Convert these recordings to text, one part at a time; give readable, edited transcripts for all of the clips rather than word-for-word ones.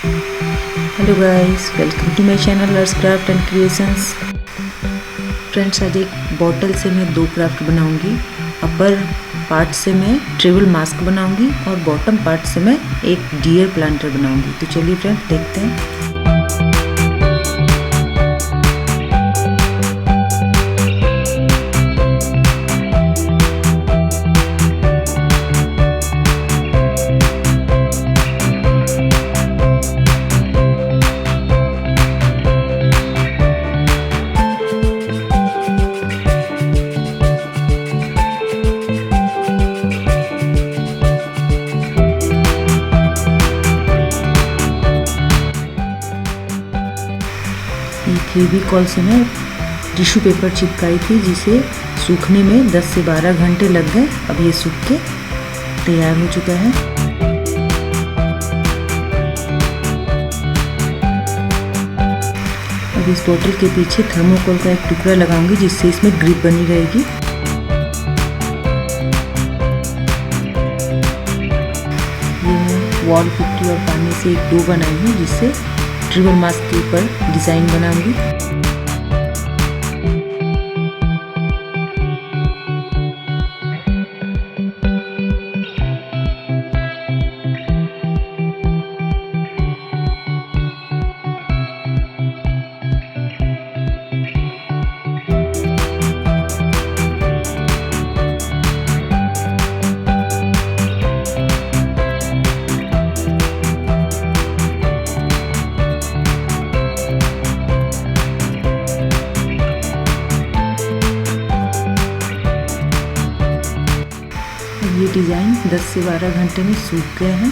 Hello guys, welcome to my channel Arsh craft and creations. Friends, आज एक bottle से मैं दो क्राफ्ट बनाऊंगी। अपर पार्ट से मैं ट्रिबल मास्क बनाऊंगी और बॉटम पार्ट से मैं एक डियर प्लांटर बनाऊंगी। तो चलिए फ्रेंड्स, देखते हैं। फेविकॉल से मैं टिश्यू पेपर चिपकाई थी, जिसे सूखने में 10 से 12 घंटे लग गए। अब ये सूख के तैयार हो चुका है। अब इस बोतल के पीछे थर्मोकोल का एक टुकड़ा लगाऊंगी, जिससे इसमें ग्रिप बनी रहेगी। ये मैं वॉल पुट्टी और पानी से एक डो बनाई हूँ, जिससे ट्रिबल मास्क के ऊपर डिज़ाइन बनाऊंगी। ये डिज़ाइन 10 से 12 घंटे में सूख गए हैं।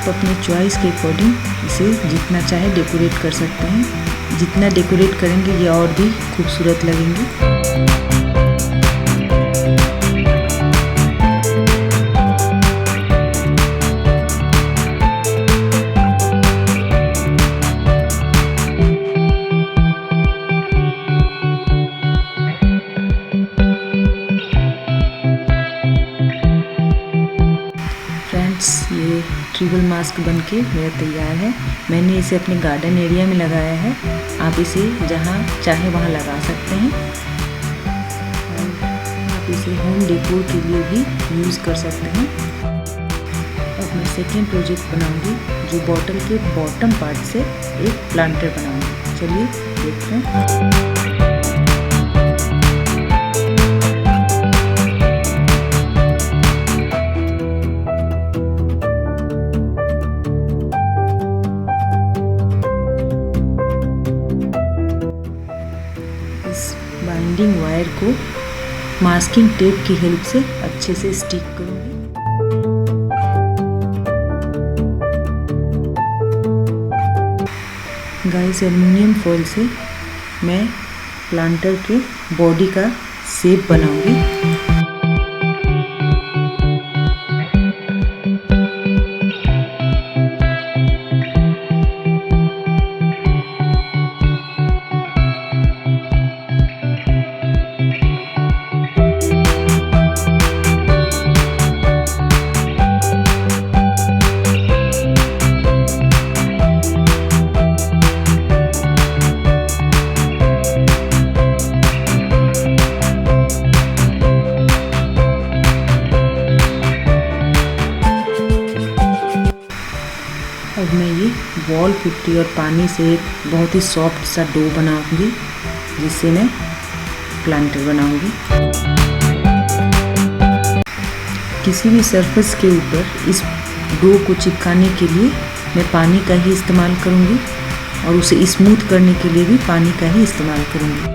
अपने चॉइस के अकॉर्डिंग इसे जितना चाहे डेकोरेट कर सकते हैं। जितना डेकोरेट करेंगे ये और भी खूबसूरत लगेंगे। ये ट्रिबल मास्क बनके मेरा तैयार है। मैंने इसे अपने गार्डन एरिया में लगाया है। आप इसे जहाँ चाहे वहाँ लगा सकते हैं और आप इसे होम डेकोर के लिए भी यूज़ कर सकते हैं। अब मैं सेकेंड प्रोजेक्ट बनाऊंगी, जो बॉटल के बॉटम पार्ट से एक प्लांटर बनाऊंगी। चलिए देखते हैं। बाइंडिंग वायर को मास्किंग टेप की हेल्प से अच्छे से स्टिक करूंगी। गाइस, एल्युमिनियम फॉइल से मैं प्लांटर के बॉडी का शेप बनाऊंगी। वॉल पुट्टी और पानी से एक बहुत ही सॉफ्ट सा डो बनाऊंगी, जिससे मैं प्लांटर बनाऊंगी। किसी भी सरफेस के ऊपर इस डो को चिपकाने के लिए मैं पानी का ही इस्तेमाल करूंगी और उसे स्मूथ करने के लिए भी पानी का ही इस्तेमाल करूंगी।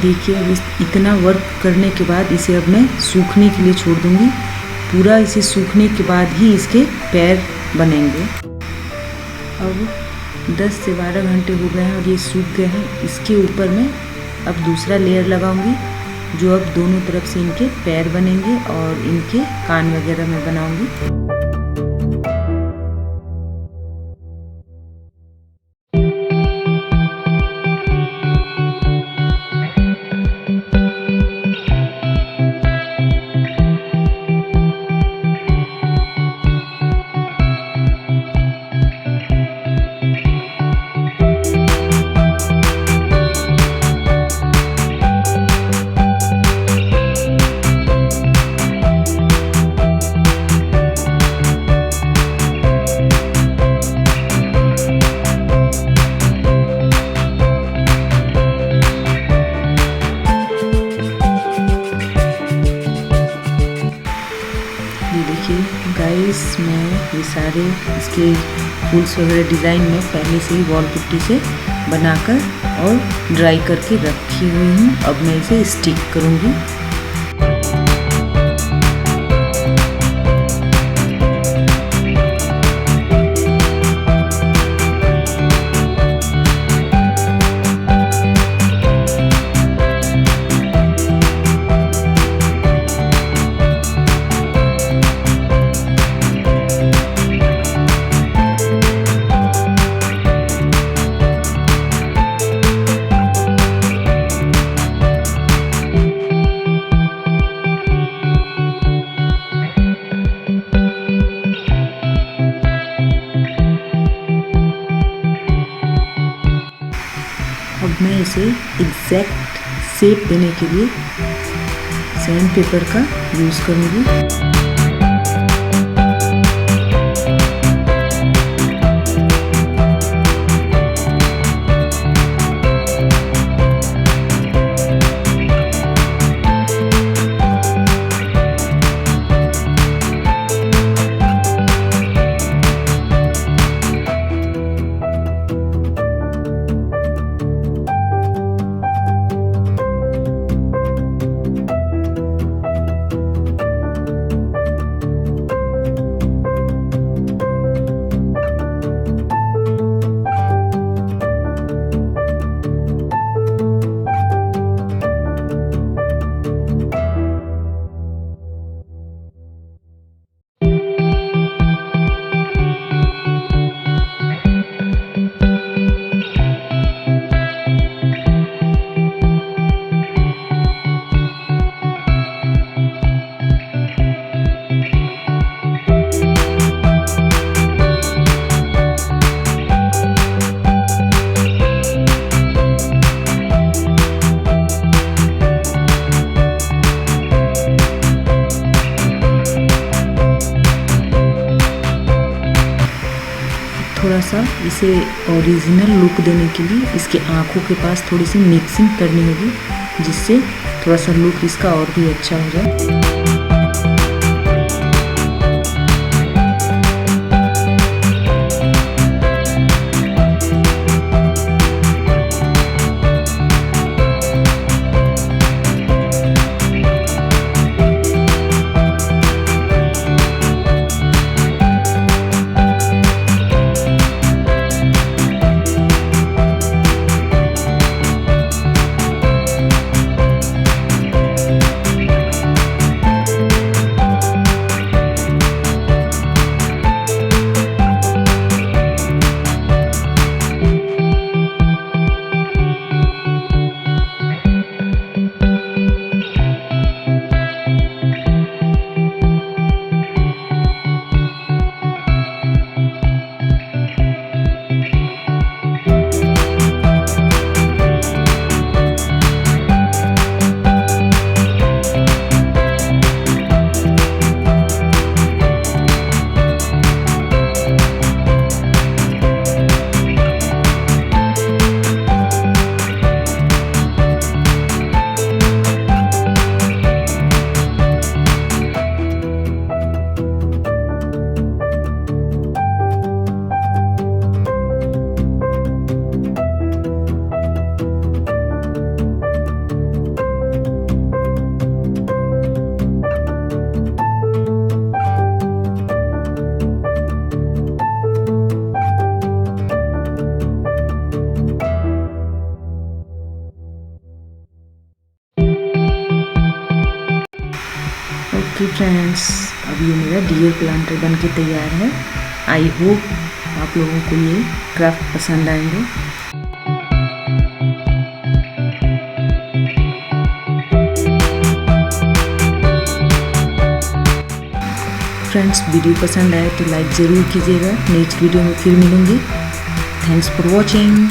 देखिए, अब इतना वर्क करने के बाद इसे अब मैं सूखने के लिए छोड़ दूंगी। पूरा इसे सूखने के बाद ही इसके पैर बनेंगे। अब 10 से 12 घंटे हो गए हैं और ये सूख गए हैं। इसके ऊपर मैं अब दूसरा लेयर लगाऊंगी, जो अब दोनों तरफ से इनके पैर बनेंगे और इनके कान वगैरह मैं बनाऊंगी। गाइस, मैं ये सारे इसके फूल्स वगैरह डिज़ाइन में पहले से ही वॉल पुट्टी से बनाकर और ड्राई करके रखी हुई हूँ। अब मैं इसे स्टिक करूँगी। अब मैं इसे एग्जैक्ट शेप देने के लिए सैंड पेपर का यूज़ करूँगी। थोड़ा सा इसे ओरिजिनल लुक देने के लिए इसके आँखों के पास थोड़ी सी मिक्सिंग करनी होगी, जिससे थोड़ा सा लुक इसका और भी अच्छा हो जाए। ओके फ्रेंड्स, अब ये मेरा डियर प्लांटर बन के तैयार है। आई होप आप लोगों को ये क्राफ्ट पसंद आएंगे। फ्रेंड्स, वीडियो पसंद आए तो लाइक ज़रूर कीजिएगा। नेक्स्ट वीडियो में फिर मिलूँगी। Thanks for watching.